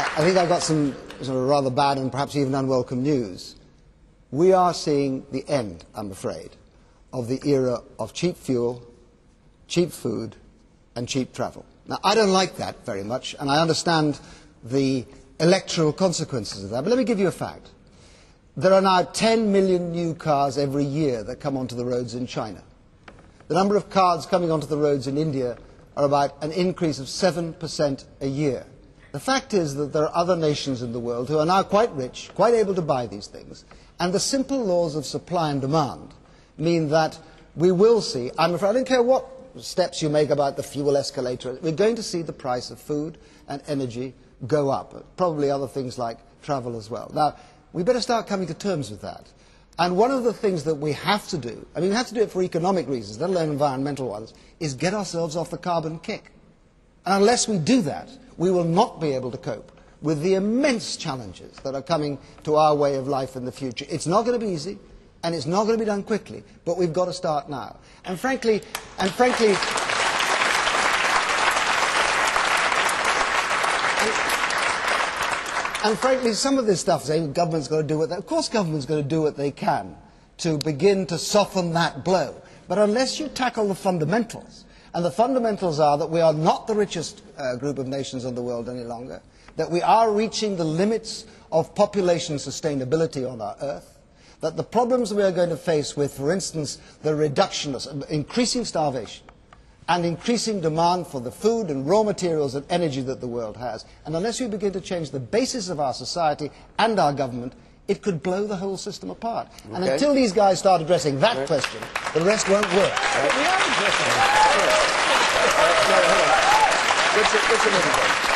I think I've got some sort of rather bad and perhaps even unwelcome news. We are seeing the end, I'm afraid, of the era of cheap fuel, cheap food, and cheap travel. Now, I don't like that very much, and I understand the electoral consequences of that, but let me give you a fact. There are now 10 million new cars every year that come onto the roads in China. The number of cars coming onto the roads in India are about an increase of 7% a year. The fact is that there are other nations in the world who are now quite rich, quite able to buy these things, and the simple laws of supply and demand mean that we will see, I'm afraid, I don't care what steps you make about the fuel escalator, we're going to see the price of food and energy go up, probably other things like travel as well. Now, we better start coming to terms with that. And one of the things that we have to do, I mean, we have to do it for economic reasons, let alone environmental ones, is get ourselves off the carbon kick. And unless we do that, we will not be able to cope with the immense challenges that are coming to our way of life in the future. It's not going to be easy, and it's not going to be done quickly, but we've got to start now. And frankly, some of this stuff, saying government's got to do what they, of course government's going to do what they can to begin to soften that blow. But unless you tackle the fundamentals, and the fundamentals are that we are not the richest group of nations in the world any longer, that we are reaching the limits of population sustainability on our Earth, that the problems we are going to face with, for instance, the reduction of increasing starvation and increasing demand for the food and raw materials and energy that the world has, and unless we begin to change the basis of our society and our government, it could blow the whole system apart. Okay. And until these guys start addressing that question, the rest won't work. We are addressing it. Hold on. Let's